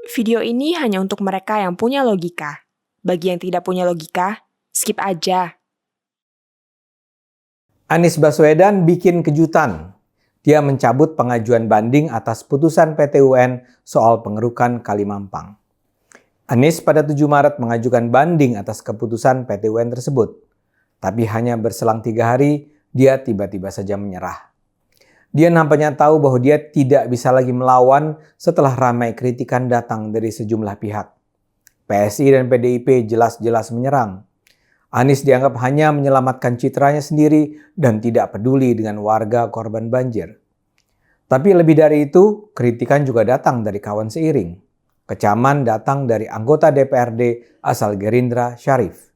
Video ini hanya untuk mereka yang punya logika. Bagi yang tidak punya logika, skip aja. Anies Baswedan bikin kejutan. Dia mencabut pengajuan banding atas putusan PT UN soal pengerukan Kali Mampang. Anies pada 7 Maret mengajukan banding atas keputusan PT UN tersebut. Tapi hanya berselang 3 hari, dia tiba-tiba saja menyerah. Dia nampaknya tahu bahwa dia tidak bisa lagi melawan setelah ramai kritikan datang dari sejumlah pihak. PSI dan PDIP jelas-jelas menyerang. Anies dianggap hanya menyelamatkan citranya sendiri dan tidak peduli dengan warga korban banjir. Tapi lebih dari itu, kritikan juga datang dari kawan seiring. Kecaman datang dari anggota DPRD asal Gerindra, Syarif.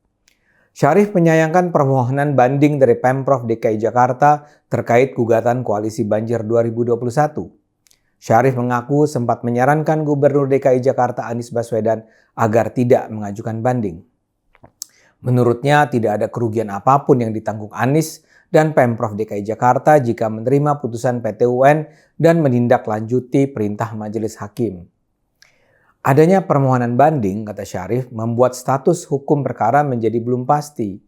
Syarif menyayangkan permohonan banding dari Pemprov DKI Jakarta terkait gugatan Koalisi Banjir 2021. Syarif mengaku sempat menyarankan Gubernur DKI Jakarta Anies Baswedan agar tidak mengajukan banding. Menurutnya tidak ada kerugian apapun yang ditanggung Anies dan Pemprov DKI Jakarta jika menerima putusan PT UN dan menindaklanjuti perintah majelis hakim. Adanya permohonan banding, kata Syarif, membuat status hukum perkara menjadi belum pasti.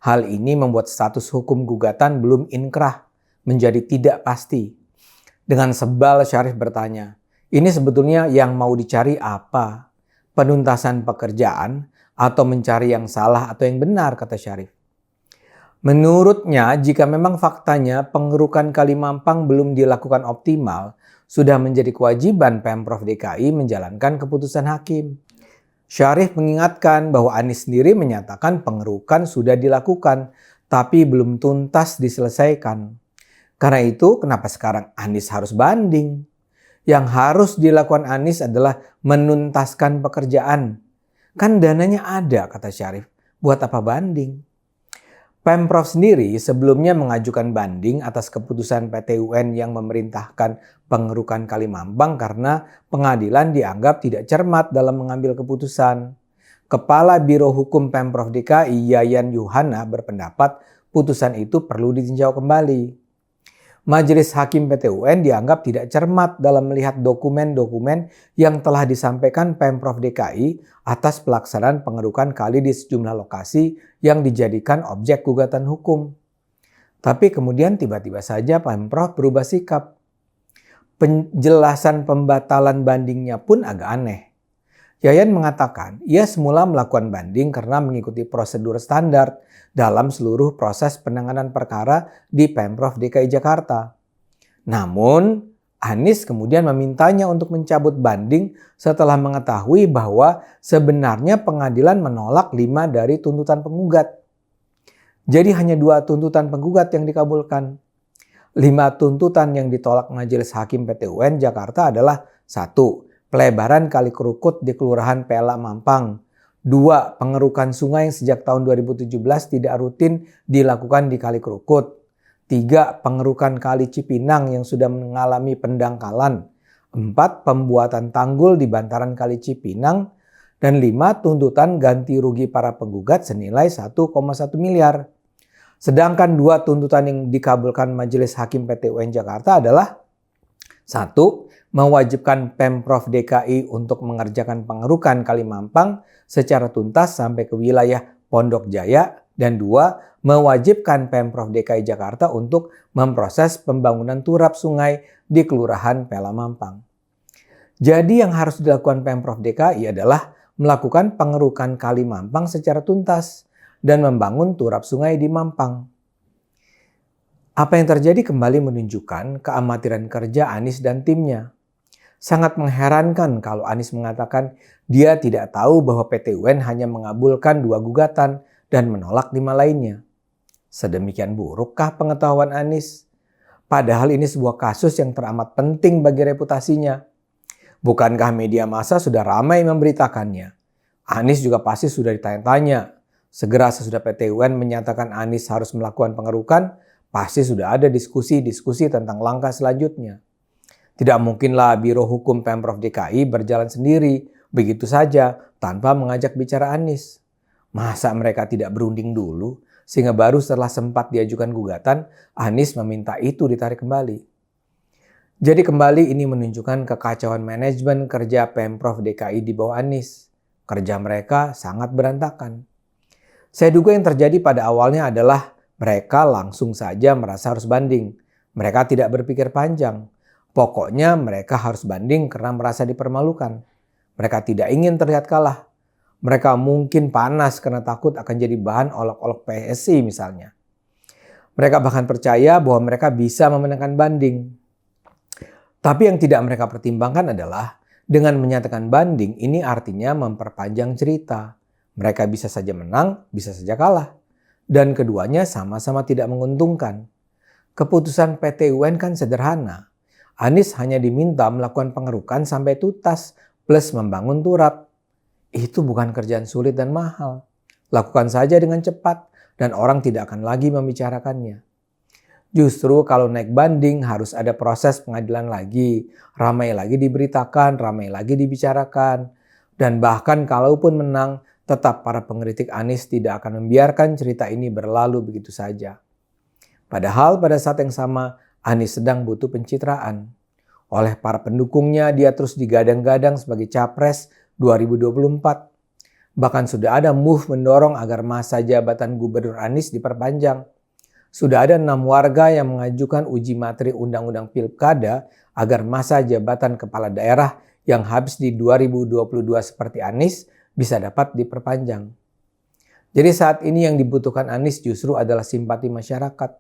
Hal ini membuat status hukum gugatan belum inkrah, menjadi tidak pasti. Dengan sebal Syarif bertanya, ini sebetulnya yang mau dicari apa? Penuntasan pekerjaan atau mencari yang salah atau yang benar, kata Syarif. Menurutnya, jika memang faktanya pengerukan Kali Mampang belum dilakukan optimal, sudah menjadi kewajiban Pemprov DKI menjalankan keputusan hakim. Syarif mengingatkan bahwa Anies sendiri menyatakan pengerukan sudah dilakukan, tapi belum tuntas diselesaikan. Karena itu, kenapa sekarang Anies harus banding? Yang harus dilakukan Anies adalah menuntaskan pekerjaan. Kan dananya ada, kata Syarif. Buat apa banding? Pemprov sendiri sebelumnya mengajukan banding atas keputusan PT UN yang memerintahkan pengerukan Kali Mampang karena pengadilan dianggap tidak cermat dalam mengambil keputusan. Kepala Biro Hukum Pemprov DKI Yayan Yuhana berpendapat putusan itu perlu ditinjau kembali. Majelis Hakim PT UN dianggap tidak cermat dalam melihat dokumen-dokumen yang telah disampaikan Pemprov DKI atas pelaksanaan pengerukan kali di sejumlah lokasi yang dijadikan objek gugatan hukum. Tapi kemudian tiba-tiba saja Pemprov berubah sikap. Penjelasan pembatalan bandingnya pun agak aneh. Yayan mengatakan ia semula melakukan banding karena mengikuti prosedur standar dalam seluruh proses penanganan perkara di Pemprov DKI Jakarta. Namun, Anies kemudian memintanya untuk mencabut banding setelah mengetahui bahwa sebenarnya pengadilan menolak 5 dari tuntutan penggugat. Jadi hanya 2 tuntutan penggugat yang dikabulkan. 5 tuntutan yang ditolak Majelis Hakim PT UN Jakarta adalah 1. Pelebaran Kali Kerukut di Kelurahan Pela Mampang. 2. Pengerukan sungai yang sejak tahun 2017 tidak rutin dilakukan di Kali Kerukut. 3. Pengerukan Kali Cipinang yang sudah mengalami pendangkalan. 4. Pembuatan tanggul di bantaran Kali Cipinang. Dan 5. Tuntutan ganti rugi para penggugat senilai 1,1 miliar. Sedangkan 2 tuntutan yang dikabulkan Majelis Hakim PT UN Jakarta adalah 1. Mewajibkan Pemprov DKI untuk mengerjakan pengerukan Kali Mampang secara tuntas sampai ke wilayah Pondok Jaya. Dan 2. Mewajibkan Pemprov DKI Jakarta untuk memproses pembangunan turap sungai di Kelurahan Pela Mampang. Jadi yang harus dilakukan Pemprov DKI adalah melakukan pengerukan Kali Mampang secara tuntas dan membangun turap sungai di Mampang. Apa yang terjadi kembali menunjukkan keamatiran kerja Anies dan timnya. Sangat mengherankan kalau Anies mengatakan dia tidak tahu bahwa PT UN hanya mengabulkan 2 gugatan dan menolak 5 lainnya. Sedemikian burukkah pengetahuan Anies? Padahal ini sebuah kasus yang teramat penting bagi reputasinya. Bukankah media massa sudah ramai memberitakannya? Anies juga pasti sudah ditanya-tanya. Segera sesudah PT UN menyatakan Anies harus melakukan pengerukan, pasti sudah ada diskusi-diskusi tentang langkah selanjutnya. Tidak mungkinlah Biro Hukum Pemprov DKI berjalan sendiri begitu saja tanpa mengajak bicara Anies. Masa mereka tidak berunding dulu sehingga baru setelah sempat diajukan gugatan, Anies meminta itu ditarik kembali. Jadi kembali ini menunjukkan kekacauan manajemen kerja Pemprov DKI di bawah Anies. Kerja mereka sangat berantakan. Saya duga yang terjadi pada awalnya adalah mereka langsung saja merasa harus banding. Mereka tidak berpikir panjang. Pokoknya mereka harus banding karena merasa dipermalukan. Mereka tidak ingin terlihat kalah. Mereka mungkin panas karena takut akan jadi bahan olok-olok PSI misalnya. Mereka bahkan percaya bahwa mereka bisa memenangkan banding. Tapi yang tidak mereka pertimbangkan adalah dengan menyatakan banding ini artinya memperpanjang cerita. Mereka bisa saja menang, bisa saja kalah. Dan keduanya sama-sama tidak menguntungkan. Keputusan PT UN kan sederhana. Anies hanya diminta melakukan pengerukan sampai tuntas plus membangun turap. Itu bukan kerjaan sulit dan mahal. Lakukan saja dengan cepat dan orang tidak akan lagi membicarakannya. Justru kalau naik banding harus ada proses pengadilan lagi, ramai lagi diberitakan, ramai lagi dibicarakan. Dan bahkan kalaupun menang, tetap para pengkritik Anies tidak akan membiarkan cerita ini berlalu begitu saja. Padahal pada saat yang sama, Anies sedang butuh pencitraan. Oleh para pendukungnya, dia terus digadang-gadang sebagai capres 2024. Bahkan sudah ada move mendorong agar masa jabatan Gubernur Anies diperpanjang. Sudah ada 6 warga yang mengajukan uji materi Undang-Undang Pilkada agar masa jabatan kepala daerah yang habis di 2022 seperti Anies bisa dapat diperpanjang. Jadi saat ini yang dibutuhkan Anies justru adalah simpati masyarakat.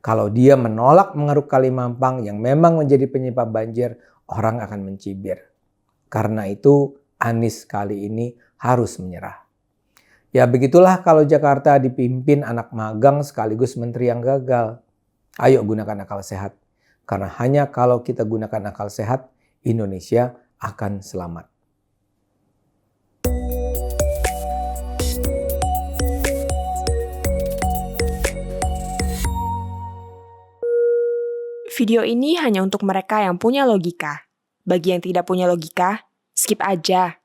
Kalau dia menolak mengeruk Kali Mampang yang memang menjadi penyebab banjir, orang akan mencibir. Karena itu Anies kali ini harus menyerah. Ya begitulah kalau Jakarta dipimpin anak magang sekaligus menteri yang gagal. Ayo gunakan akal sehat. Karena hanya kalau kita gunakan akal sehat, Indonesia akan selamat. Video ini hanya untuk mereka yang punya logika. Bagi yang tidak punya logika, skip aja.